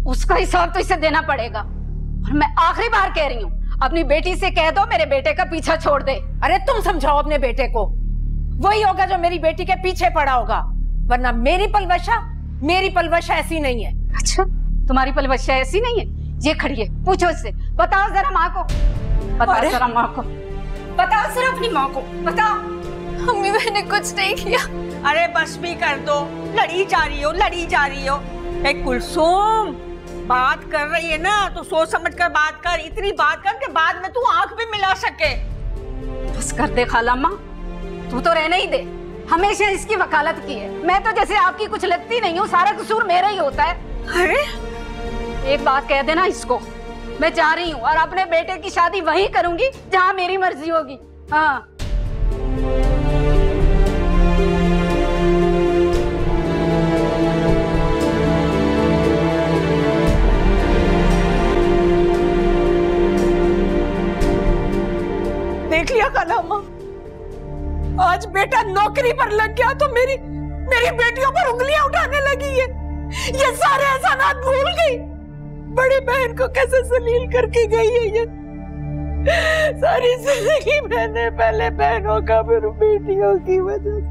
उसका हिसाब तो इसे देना पड़ेगा। और मैं आखिरी बार कह रही हूँ, अपनी बेटी से कह दो मेरे बेटे का पीछा छोड़ दे। अरे तुम समझाओ अपने बेटे को, वही होगा जो मेरी बेटी के पीछे पड़ा होगा, वरना मेरी पलवशा ऐसी नहीं है। अच्छा, तुम्हारी पलवशा ऐसी नहीं है? ये खड़ी है, पूछो इससे, बताओ जरा माँ को, बताओ जरा माँ को, बताओ जरा अपनी माँ को, बताओ। मम्मी मैंने कुछ नहीं किया। अरे बस भी कर दो, लड़ी जा रही हो। एक कुलसूम, बात कर रही है ना तो सोच समझ कर बात कर, इतनी बात कर कि बाद में तू आंख भी मिला सके। बस कर दे खाला माँ, तू तो रहने ही दे। हमेशा इसकी वकालत की है, मैं तो जैसे आपकी कुछ लगती नहीं हूँ, सारा कसूर मेरा ही होता है। अरे एक बात कह देना इसको, मैं जा रही हूँ और अपने बेटे की शादी वहीं करूंगी जहाँ मेरी मर्जी होगी। हाँ देख लिया खालाम्मा, आज बेटा नौकरी पर लग गया तो मेरी बेटियों पर उंगलियां उठाने लगी है। ये सारे एहसानात भूल गई, बड़ी बहन को कैसे जलील करके गई है ये। सारी जिंदगी मैंने पहले बहनों का फिर बेटियों की वजह से,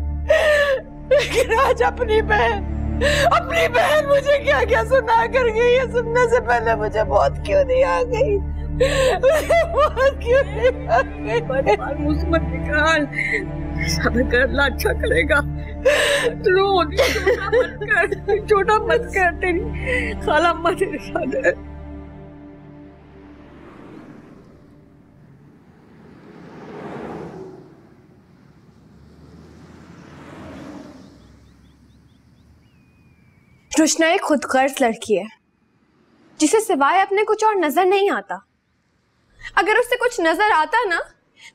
लेकिन आज अपनी बहन मुझे क्या क्या सुना कर गई है। सुनने से पहले मुझे बहुत क्यों नहीं आ गई, बहुत क्यों नहीं आ गई। मायूस मत निकाल, सब्र कर, अल्लाह अच्छा करेगा। रो छोटा मत कर, तेरी खालाम्मा तेरे साथ है। रुशना एक खुदगर्ज लड़की है जिसे सिवाय अपने कुछ और नजर नहीं आता। अगर उसे कुछ नजर आता ना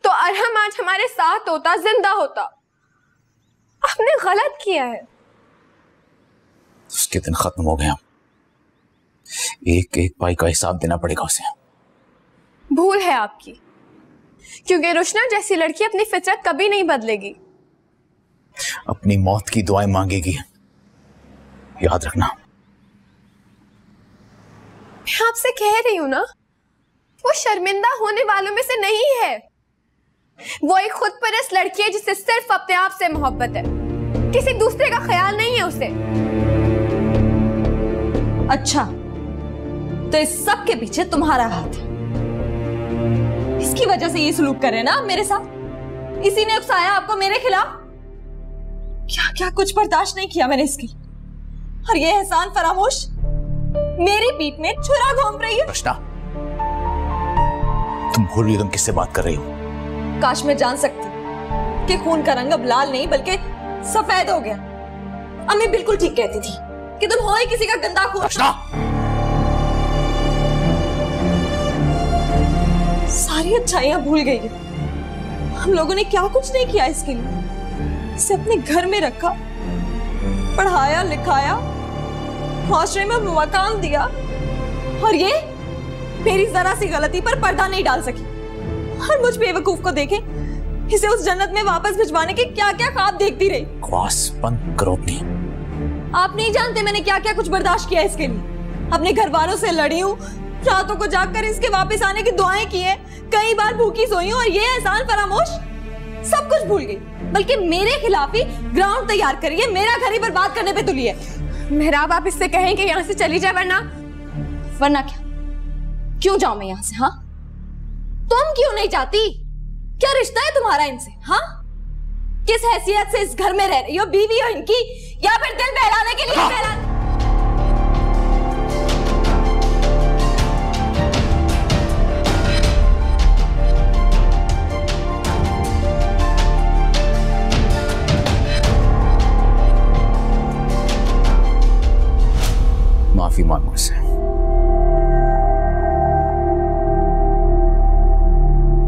तो अरहम आज हमारे साथ होता, जिंदा होता। आपने गलत किया है। उसके दिन खत्म हो गया, एक एक पाई का हिसाब देना पड़ेगा उसे। भूल है आपकी, क्योंकि रुशना जैसी लड़की अपनी फितरत कभी नहीं बदलेगी। अपनी मौत की दुआएं मांगेगी, याद रखना। मैं आपसे कह रही हूं ना, वो शर्मिंदा होने वालों में से नहीं है। वो एक खुदपरस्त लड़की है जिसे सिर्फ अपने आप से मोहब्बत है, किसी दूसरे का ख्याल नहीं है उसे। अच्छा, तो इस सब के पीछे तुम्हारा हाथ है। इसकी वजह से ये सलूक कर रहे हैं ना मेरे साथ। इसी ने उकसाया आपको मेरे खिलाफ। क्या क्या कुछ बर्दाश्त नहीं किया मैंने इसकी, और ये एहसान फरामोश मेरी पीठ में छुरा घोंप रही है। रुशना, तुम भूल रही हो तुम किससे बात कर रही हो। काश मैं जान सकती कि खून का रंग अब लाल नहीं बल्कि सफेद हो गया। अम्मी बिल्कुल ठीक कहती थी कि तुम हो ही किसी का गंदा खून। सारी अच्छाइयां भूल गई है। हम लोगों ने क्या कुछ नहीं किया इसके लिए। इसे अपने घर में रखा, पढ़ाया लिखाया, माशरे में मकाम दिया, और ये मेरी जरा सी गलती पर पर्दा नहीं डाल सकी। और मुझ बेवकूफ को देखे इसे उस जन्नत में वापस भिजवाने के क्या क्या ख्वाब देखती रही। ख्वास बंद करो अपनी। आप नहीं जानते मैंने क्या क्या कुछ बर्दाश्त किया इसके लिए। अपने घर वालों से लड़ी हूँ, रातों को जागकर इसके वापस आने की दुआएं की है, कई बार भूखी सोई हूँ, और ये एहसान फरामोश सब कुछ भूल गई। बल्कि मेरे खिलाफ ही ग्राउंड तैयार करी है, मेरा घर ही बर्बाद करने पे तुली है। मेहराब, आप इससे कहें कि यहाँ से चली जाए, वरना क्या? क्यों जाऊं मैं यहाँ से? हाँ, तुम क्यों नहीं जाती? क्या रिश्ता है तुम्हारा इनसे? हाँ, किस हैसियत से इस घर में रह रही हो? बीवी हो इनकी, या फिर दिल बहलाने के लिए? हाँ। माफी मांगो मुझसे।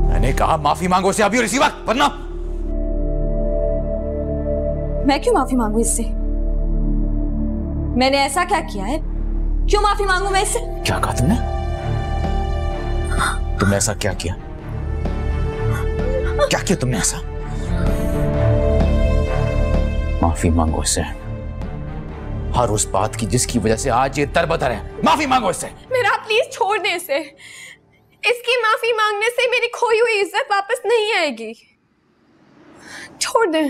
मैंने कहा माफी मांगो से अभी और इसी वक्त, वरना। मैं क्यों माफी मांगू इससे? मैंने ऐसा क्या किया है? क्यों माफी मांगू मैं इससे? क्या कहा तुमने? तुमने ऐसा क्या किया? क्या किया तुमने ऐसा? माफी मांगो इससे, और उस बात की जिसकी वजह से आज ये तरबतर है। माफी मांगो इससे। मेरा प्लीज छोड़ दे इसे। इसकी माफी मांगने से मेरी खोई हुई इज्जत वापस नहीं आएगी। छोड़ दे।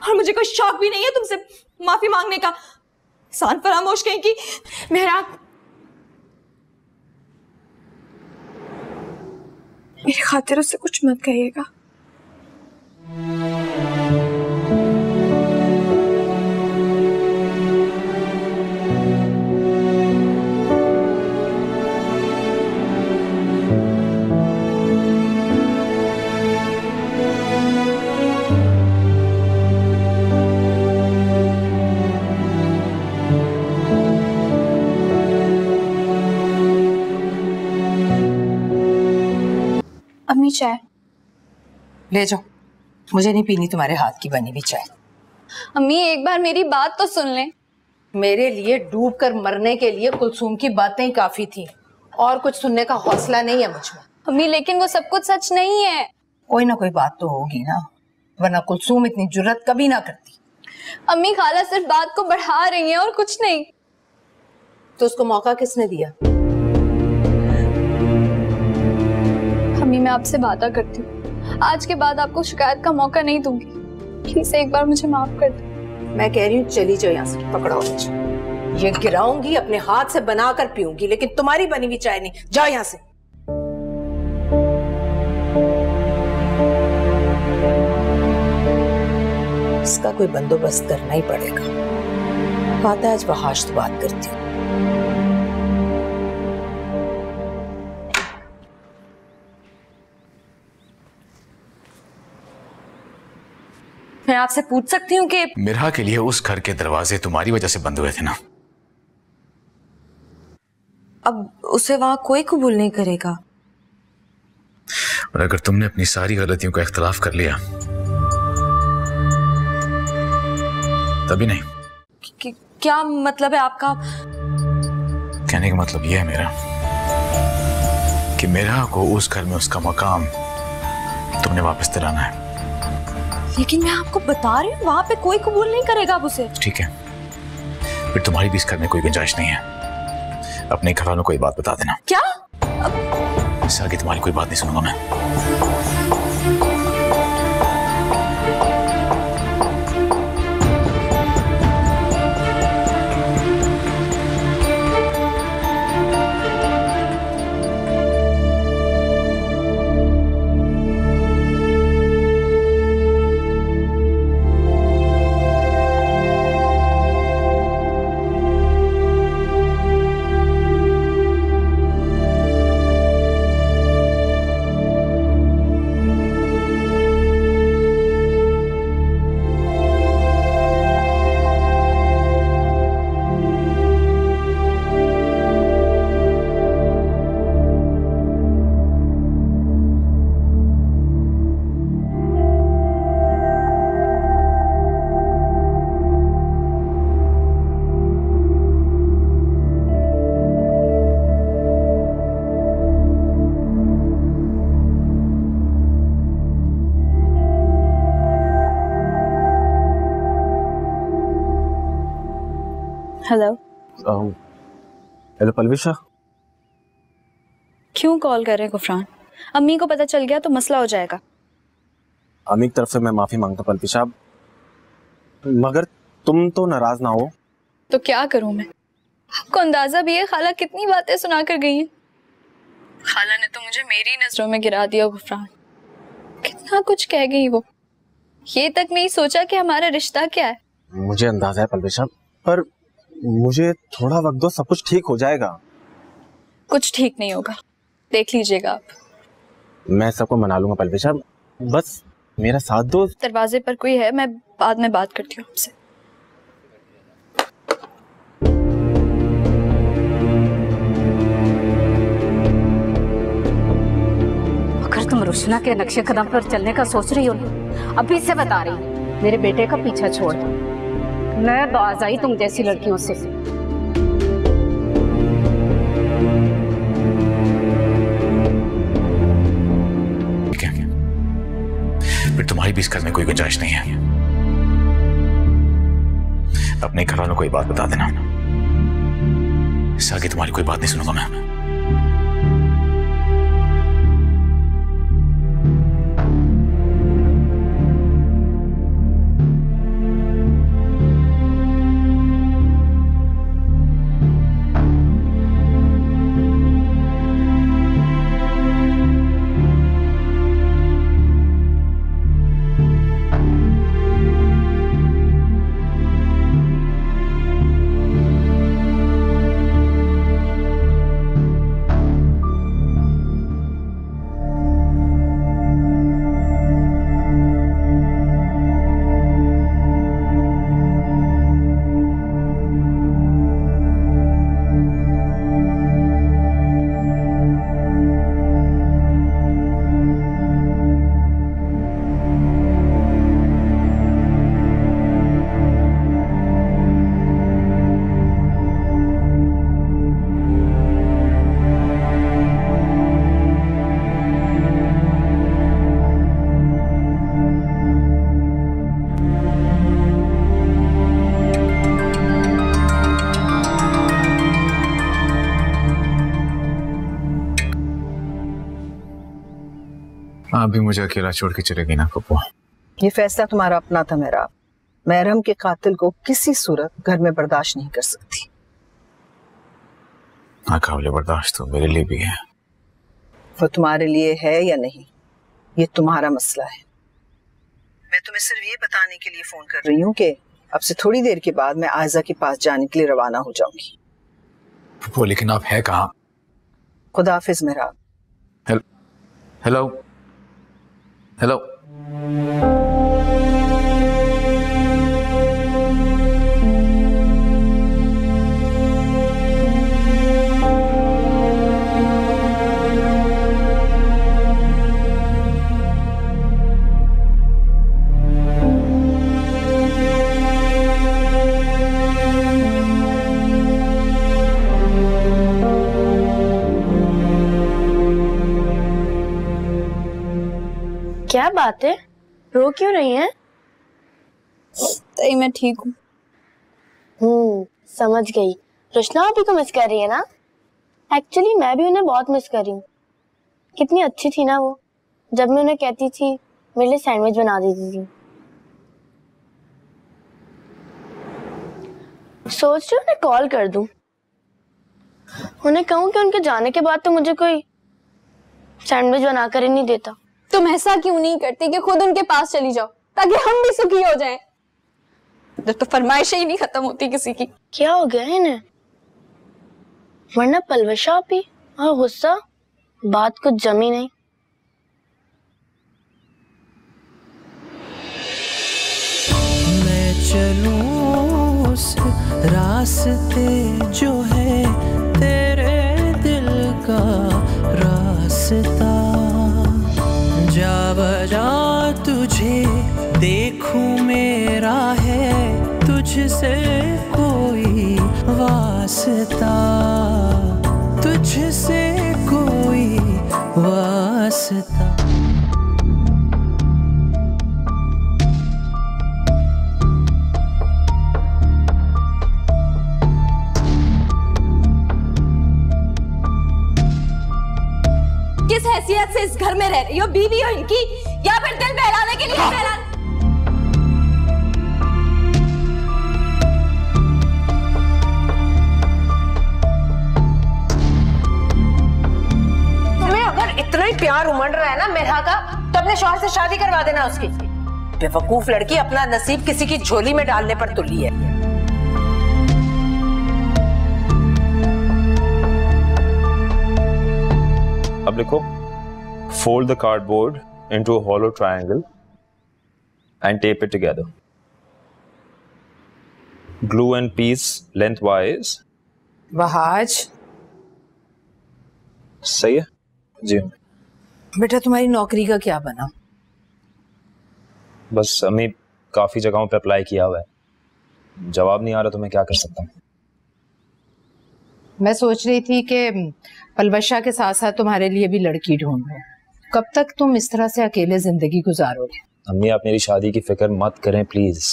और मुझे कोई शौक भी नहीं है तुमसे माफी मांगने का। सान फरामोश कहीं की। मेरा मेरी खातिर उससे कुछ मत कहिएगा। अम्मी चाय ले जाओ, मुझे नहीं पीनी तुम्हारे हाथ की बनी हुई चाय। अम्मी एक बार मेरी बात तो सुन लें। मेरे लिए डूब कर मरने के लिए कुलसूम की बातें ही काफी थी, और कुछ सुनने का हौसला नहीं है मुझ में। अम्मी लेकिन वो सब कुछ सच नहीं है। कोई ना कोई बात तो होगी ना, वरना कुलसूम इतनी जुर्रत कभी ना करती। अम्मी खाला सिर्फ बात को बढ़ा रही हैं और कुछ नहीं। तो उसको मौका किसने दिया? अम्मी मैं आपसे वादा करती हूँ आज के बाद आपको शिकायत का मौका नहीं दूंगी। प्लीज एक बार मुझे माफ कर दो। मैं कह रही हूँ चली जाओ यहाँ से, पकड़ो। ये गिराऊंगी, अपने हाथ से बनाकर पीऊंगी, लेकिन तुम्हारी बनी हुई चाय नहीं। जाओ यहाँ से। इसका कोई बंदोबस्त करना ही पड़ेगा। आता है आज बहाश तो बात करती हूँ। मैं आपसे पूछ सकती हूँ कि मिरा के लिए उस घर के दरवाजे तुम्हारी वजह से बंद हुए थे ना? अब उसे वहां कोई कबूल नहीं करेगा। और अगर तुमने अपनी सारी गलतियों का इख्तलाफ कर लिया तभी नहीं। क्या मतलब है आपका? कहने का मतलब यह है मेरा कि मिरा को उस घर में उसका मकाम तुमने वापस दिलाना है। लेकिन मैं आपको बता रही हूँ वहां पे कोई कबूल नहीं करेगा अब उसे। ठीक है, फिर तुम्हारी भी इस घर में कोई गुंजाइश नहीं है। अपने घर वालों को ये बात बता देना। क्या? इससे आगे तुम्हारी कोई बात नहीं सुनूंगा मैं। हेलो। हेलो पलविशा। क्यों कॉल कर रहे हैं गुफरान? अम्मी को पता चल गया तो मसला हो जाएगा। अम्मी की तरफ से मैं माफी मांगता हूँ पलविशा, मगर तुम तो नाराज ना हो। तो क्या करूं मैं? आपको अंदाजा भी है खाला कितनी बातें सुना कर गई हैं। खाला ने तो मुझे मेरी नजरों में गिरा दिया गुफरान। कितना कुछ कह गई वो। ये तक नहीं सोचा कि हमारा रिश्ता क्या है। मुझे अंदाजा है पलविशा, पर मुझे थोड़ा वक्त दो, सब कुछ ठीक हो जाएगा। कुछ ठीक नहीं होगा, देख लीजिएगा आप। मैं सबको मना लूंगा पलविशा, बस मेरा साथ दो। दरवाजे पर कोई है, मैं बाद में बात करती हूँ आपसे। अगर तुम रुशना के नक्शे कदम पर चलने का सोच रही हो ना, अभी से बता रही हूँ, मेरे बेटे का पीछा छोड़ दो। मैं बाज आई तुम जैसी लड़कियों से। फिर तुम्हारी तुम्हारी भी इस घर में कोई गुंजाइश नहीं है। अपने घर वालों को ये बात बता देना, इससे आगे तुम्हारी कोई बात नहीं सुनूंगा मैं। आप भी मुझे अकेला छोड़ के चले गई ना पप्पू। ये फैसला तुम्हारा अपना था मेहराब। महरम के कातिल को किसी सूरत घर में बर्दाश्त नहीं कर सकती। नाकाबिले बर्दाश्त तो मेरे लिए भी है। वो तुम्हारे लिए है या नहीं, ये तुम्हारा मसला है। मैं तुम्हें सिर्फ ये बताने के लिए फोन कर रही हूँ कि अब से थोड़ी देर के बाद मैं आयजा के पास जाने के लिए रवाना हो जाऊंगी। पप्पू लेकिन आप है कहाँ? खुदा हाफिज मेहराब। Hello hello. क्या बात है, रो क्यों रही हैं? मैं ठीक हूँ। समझ गई। रुशना अभी को मिस कर रही है ना? एक्चुअली मैं भी उन्हें बहुत मिस कर रही हूँ। कितनी अच्छी थी ना वो, जब मैं उन्हें कहती थी मेरे लिए सैंडविच बना देती थी। सोच रही हूँ उन्हें कॉल कर दूं, उन्हें कहूँ कि उनके जाने के बाद तो मुझे कोई सैंडविच बनाकर ही नहीं देता। तुम ऐसा क्यों नहीं करती कि खुद उनके पास चली जाओ ताकि हम भी सुखी हो जाएं? तो फरमाइशें ही नहीं खत्म होती किसी की। क्या हो गया इन्हें? वरना पलवशा भी और गुस्सा, बात कुछ जमी नहीं। मैं चलूं उस रास्ते जो है तेरे दिल का रास्ता, जा बजा तुझे देखूं मेरा है तुझसे कोई वास्ता, तुझसे कोई वास्ता। किस हैसियत से इस घर में रह रही हो? बीवी हो इनकी या फिर दिल बहलाने के लिए बहलाने? तुम्हें अगर इतना ही प्यार उमड़ रहा है ना मेरा का, तो अपने शौहर से शादी करवा देना उसकी। बेवकूफ लड़की अपना नसीब किसी की झोली में डालने पर तुली है। अब लिखो, fold the cardboard into a hollow triangle and tape it together. Glue and piece lengthwise. Wahaj, सही है जी। बेटा तुम्हारी नौकरी का क्या बना? बस अम्मी काफी जगहों पे अप्लाई किया हुआ है, जवाब नहीं आ रहा तो मैं क्या कर सकता हूँ। मैं सोच रही थी कि पलवशा के साथ साथ तुम्हारे लिए भी लड़की ढूंढूं। कब तक तुम इस तरह से अकेले जिंदगी गुजारोगे? अम्मी आप मेरी शादी की फिक्र मत करें प्लीज।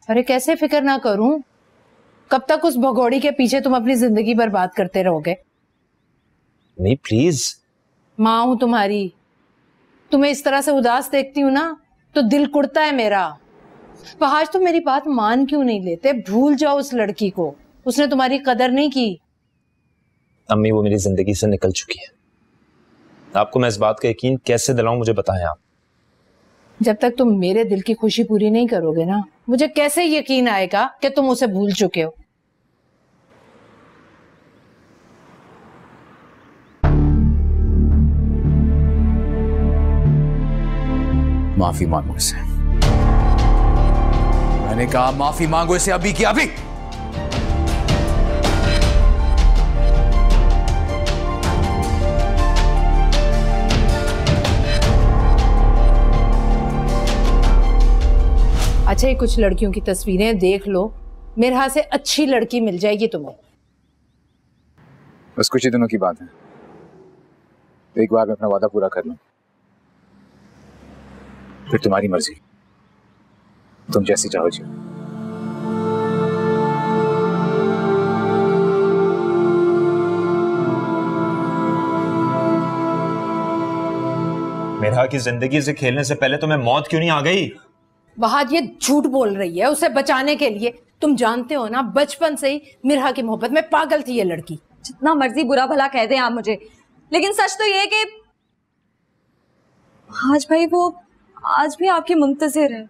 अरे कैसे फिक्र ना करूं? कब तक उस भगोड़ी के पीछे तुम अपनी जिंदगी बर्बाद करते रहोगे? नहीं प्लीज। माँ हूं तुम्हारी, तुम्हें इस तरह से उदास देखती हूँ ना तो दिल कुड़ता है मेरा। आज तुम मेरी बात मान क्यों नहीं लेते? भूल जाओ उस लड़की को, उसने तुम्हारी कदर नहीं की। अम्मी वो मेरी जिंदगी से निकल चुकी है। आपको मैं इस बात का यकीन कैसे दिलाऊं, मुझे बताएं आप। जब तक तुम मेरे दिल की खुशी पूरी नहीं करोगे ना, मुझे कैसे यकीन आएगा कि तुम उसे भूल चुके हो? माफी मांगो इसे। मैंने कहा माफी मांगो इसे, अभी की अभी। अच्छा, ये कुछ लड़कियों की तस्वीरें देख लो, मेरे हाथ से अच्छी लड़की मिल जाएगी तुम्हें। बस कुछ ही दिनों की बात है, एक बार मैं अपना वादा पूरा कर लूं, फिर तुम्हारी मर्जी, तुम जैसी चाहो जी। मेरा की जिंदगी से खेलने से पहले तो मैं मौत क्यों नहीं आ गई? वहाद ये झूठ बोल रही है उसे बचाने के लिए। तुम जानते हो ना, बचपन से ही मिरहा की मोहब्बत में पागल थी ये लड़की। जितना मर्जी बुरा भला कह दें आप मुझे, लेकिन सच तो ये कि आज भाई वो आज भी आपकी मुंतजिर है।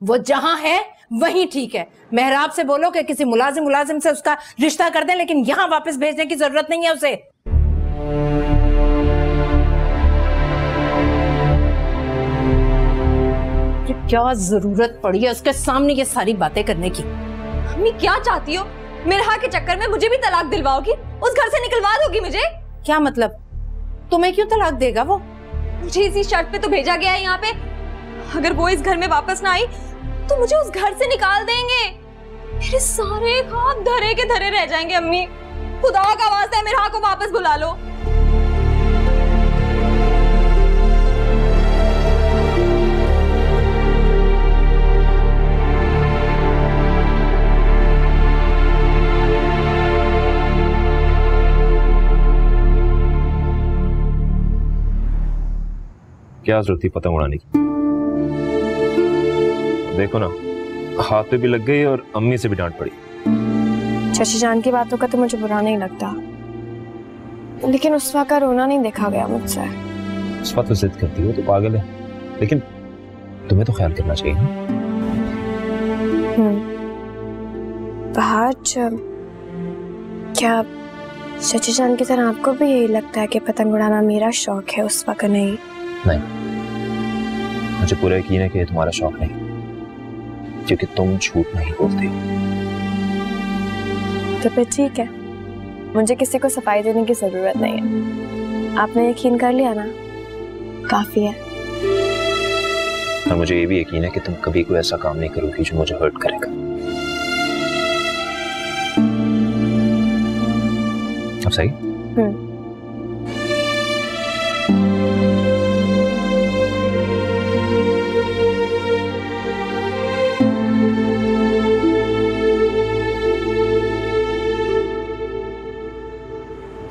वो जहां है वहीं ठीक है। मेहराब से बोलो कि किसी मुलाजिम से उसका रिश्ता कर दें, लेकिन यहाँ वापस भेजने की जरूरत नहीं है उसे। क्या जरूरत पड़ी है उसके सामने ये सारी बातें करने की? अम्मी क्या चाहती हो? मिरहा के चक्कर में मुझे भी तलाक दिलवाओगी? उस घर से निकलवा दोगी मुझे? क्या मतलब? तुम्हें क्यों तलाक देगा वो? मुझे इसी शर्त पे तो भेजा गया है यहाँ पे। अगर वो इस घर में वापस ना आई तो मुझे उस घर से निकाल देंगे। मेरे सारे ख्वाब धरे के धरे रह जाएंगे। अम्मी खुदा का वास्ता है मिरहा को वापस बुला लो। क्या जरूरत थी पतंग उड़ाने की? देखो ना, हाथ पे भी लग गई और अम्मी से भी डांट पड़ी। शशि जान की बातों का तो मुझे बुरा नहीं लगता, लेकिन उस वक्त का रोना नहीं देखा गया मुझसे। उस वक्त तो जिद करती हो तो पागल है, लेकिन तुम्हें तो ख्याल करना चाहिए ना। आज क्या शशि जान की तरह आपको भी यही लगता है कि पतंग उड़ाना मेरा शौक है, उस वक्त नहीं? नहीं, मुझे पूरा यकीन है कि ये तुम्हारा शौक नहीं, क्योंकि तुम झूठ नहीं बोलती। तो फिर ठीक है, मुझे किसी को सफाई देने की जरूरत नहीं है। आपने यकीन कर लिया ना, काफी है। और मुझे ये भी यकीन है कि तुम कभी कोई ऐसा काम नहीं करोगी जो मुझे हर्ट करेगा। अब सही?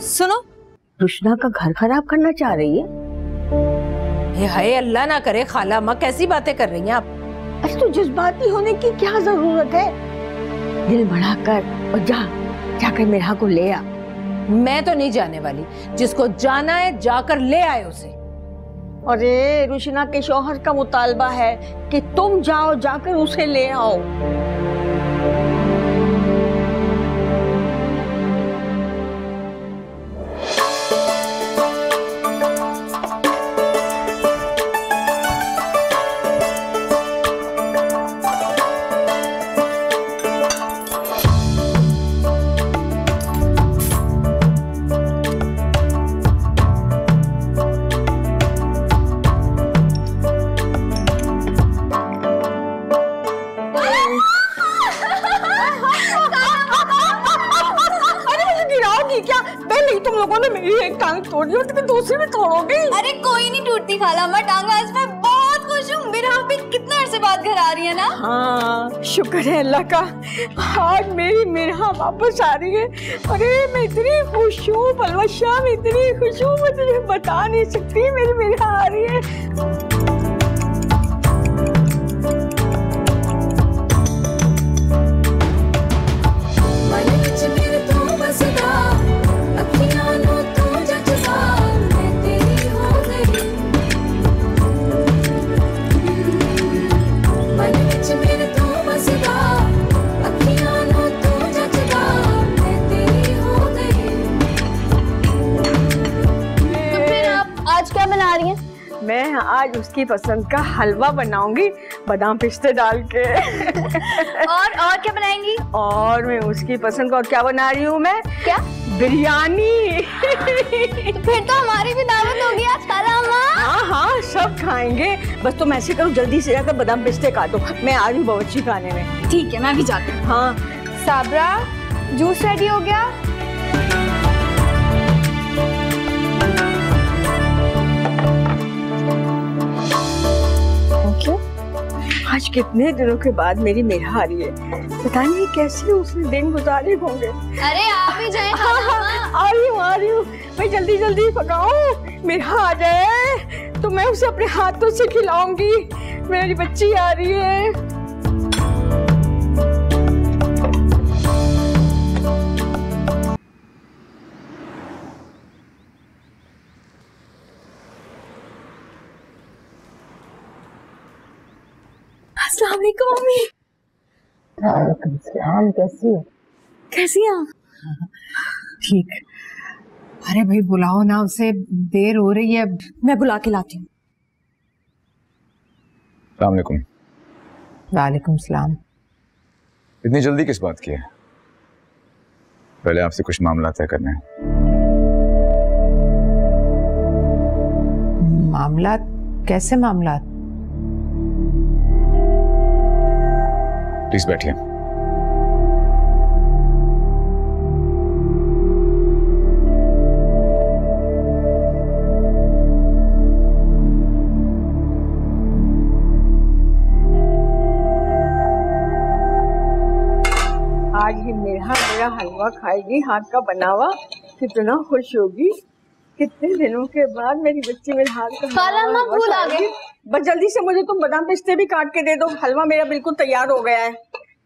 सुनो, रुशना का घर खराब करना चाह रही है। ये हाय अल्लाह ना करे, खाला अम्मा कैसी बातें कर रही हैं आप? अरे तो जज्बाती होने की क्या जरूरत है? दिल बढ़ाकर और जाकर मिरहा को ले आ। मैं तो नहीं जाने वाली, जिसको जाना है जाकर ले आए उसे। अरे रुशना के शौहर का मुतालबा है कि तुम जाओ, जाकर उसे ले आओ। तूने मेरी एक टांग तोड़ी और तुम दूसरी भी तोड़ोगी। अरे कोई नहीं टूटती खाला अम्मा टांग, आज मैं बहुत खुश हूँ। मेरा आप कितने अरसे बाद घर आ रही है ना। हाँ शुक्र है अल्लाह का, आज मेरी मिरहा वापस आ रही है। अरे मैं इतनी खुश हूँ पलवशा, मैं इतनी खुश हूँ, मैं तुझे बता नहीं सकती, मेरी मिरहा आ रही है। मैं आज उसकी पसंद का हलवा बनाऊंगी बादाम पिस्ते डाल के। और क्या बनाएंगी? और मैं उसकी पसंद का और क्या बना रही हूँ मैं? क्या? बिरयानी। तो फिर तो हमारी भी दावत होगी आज खाला अम्मा। हाँ हाँ सब खाएंगे, बस तुम ऐसे करो जल्दी से जाकर बादाम पिस्ते काटो, मैं आ रही हूँ बावर्ची खाने में। ठीक है मैं भी जाती हूँ। हाँ साबरा जूस रेडी हो गया? आज कितने दिनों के बाद मेरी मिरहा आ रही है, पता नहीं कैसे उसने दिन गुजारे होंगे। अरे आप ही जाएं खाला अम्मा। आ रही हूँ मैं जल्दी जल्दी पकाऊं, मिरहा आ जाए तो मैं उसे अपने हाथों से खिलाऊंगी। मेरी बच्ची आ रही है। अस्सलाम वालेकुम मम्मी। वालेकुम सलाम, कैसी हो? कैसी हैं? ठीक। अरे भाई बुलाओ ना उसे, देर हो रही है। मैं बुला के लाती हूँ। अस्सलाम वालेकुम। वालेकुम सलाम। इतनी जल्दी किस बात की है? पहले आपसे कुछ मामला तय करना है। मामला? कैसे मामला? प्लीज बैठिए। आज ही मेरा हलवा खाएगी, हाथ का बना हुआ, कितना खुश होगी। कितने दिनों के बाद मेरी बच्ची मेरे हाथ का खाला अम्मा भूल आ गई। बस जल्दी से मुझे तुम बादाम पिस्ते भी काट के दे दो, हलवा मेरा बिल्कुल तैयार हो गया है।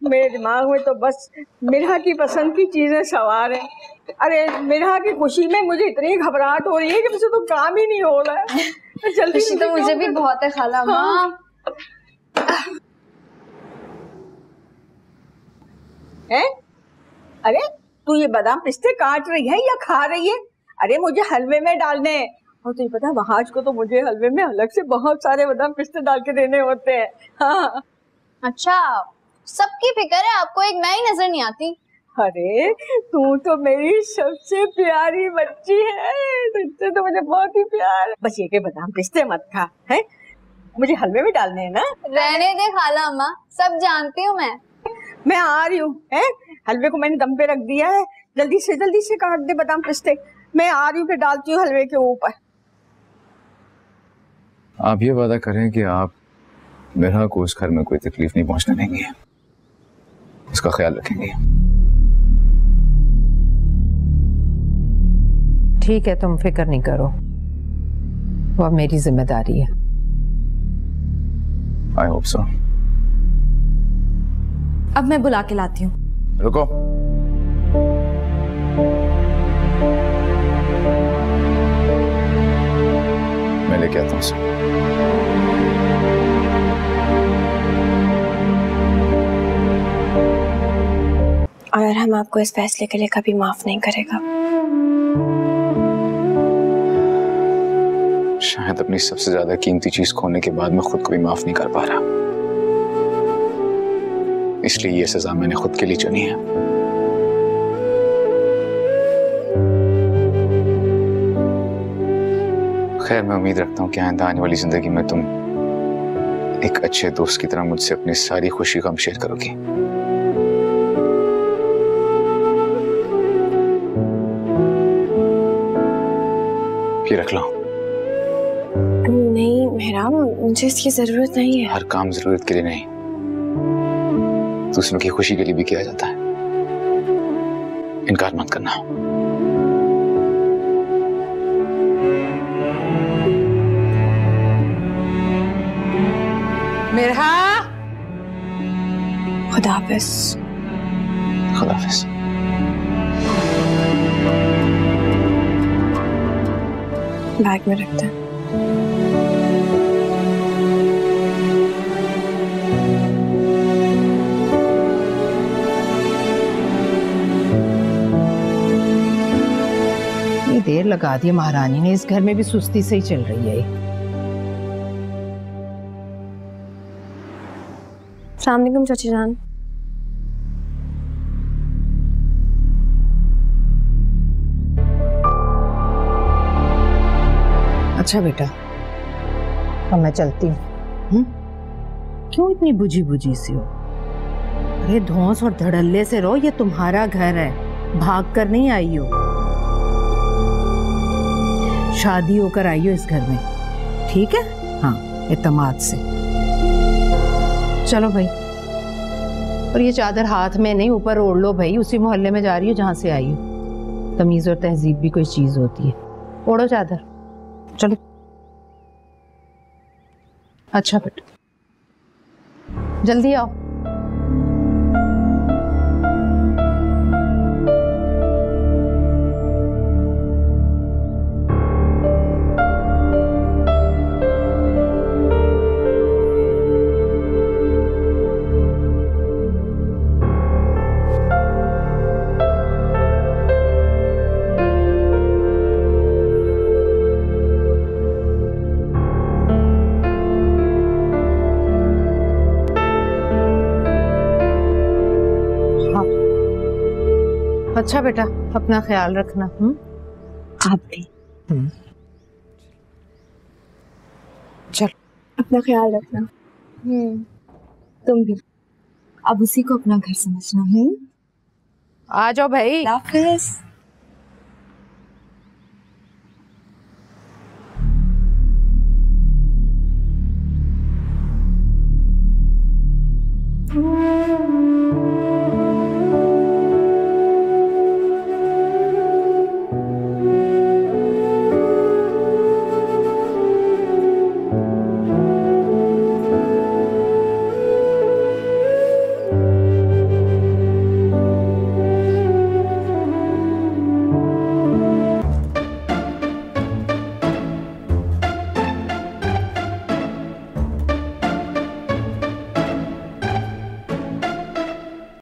मेरे दिमाग में तो बस मिरहा की पसंद की चीजें सवार है। अरे मिरहा की खुशी में मुझे इतनी घबराहट हो रही है कि मुझे तो काम ही नहीं हो रहा है। जल्दी खुशी तो मुझे भी बहुत है खाला अम्मा। हैं? अरे तू ये बादाम पिस्ते काट रही है या खा रही है? अरे मुझे हलवे में डालने हैं, और तुझे पता है वहाज को तो मुझे हलवे में अलग से बहुत सारे बादाम पिस्ते डाल के देने होते हैं। हाँ। अच्छा सबकी फिक्र है, आपको एक मैं ही नजर नहीं आती। अरे तू तो मेरी सबसे प्यारी बच्ची है, तुझसे तो मुझे बहुत ही प्यार है। बस ये के बादाम पिस्ते मत खा, है मुझे हलवे में डालने हैं ना। रहने दे खाला अम्मा, सब जानती हूँ मैं आ रही हूँ। हलवे को मैंने दम पे रख दिया है, जल्दी से काट दे बादाम पिस्ते। मैं आ रही हूँ, फिर डालती हूँ हलवे के ऊपर। आप ये वादा करें कि आप मिरहा को उस घर में कोई तकलीफ नहीं पहुंचने देंगे, उसका ख्याल रखेंगे। ठीक है, तुम फिक्र नहीं करो, वो अब मेरी जिम्मेदारी है। I hope so. अब मैं बुला के लाती हूँ। रुको। मैं लेके आता हूँ उसे। और हम आपको इस फैसले के लिए कभी माफ नहीं करेगा। शायद अपनी सबसे ज्यादा कीमती चीज खोने के बाद मैं खुद को भी माफ नहीं कर पा रहा, इसलिए ये सजा मैंने खुद के लिए चुनी है। खैर मैं उम्मीद रखता हूँ कि आइंदा आने वाली जिंदगी में तुम एक अच्छे दोस्त की तरह मुझसे अपनी सारी खुशी गम शेयर करोगी। ये रख लो। नहीं मेहराब, मुझे इसकी जरूरत नहीं है। हर काम जरूरत के लिए नहीं, दूसरों की खुशी के लिए भी किया जाता है। इनकार मत करना। मेरा खुदा हाफिज। खुदा हाफिज। बैग में रखते हैं। ये देर लगा दी महारानी ने, इस घर में भी सुस्ती से ही चल रही है। अस्सलाम वालेकुम चाची जान। अच्छा बेटा, अब मैं चलती हूँ। क्यों इतनी बुझी बुझी सी हो? अरे धौंस और धड़ल्ले से रहो, ये तुम्हारा घर है, भाग कर नहीं आई हो। शादी होकर आई हो इस घर में, ठीक है? हाँ, इत्मीनान से। चलो भाई, और ये चादर हाथ में नहीं, ऊपर ओढ़ लो भाई। उसी मोहल्ले में जा रही हो जहाँ से आई हो। तमीज और तहजीब भी कोई चीज होती है। ओढ़ो चादर, चलो। अच्छा बेटा, जल्दी आओ। अच्छा बेटा, अपना ख्याल रखना। आप भी। चल, अपना ख्याल रखना। तुम भी। अब उसी को अपना घर समझना। आ जाओ भाई। हाफिज।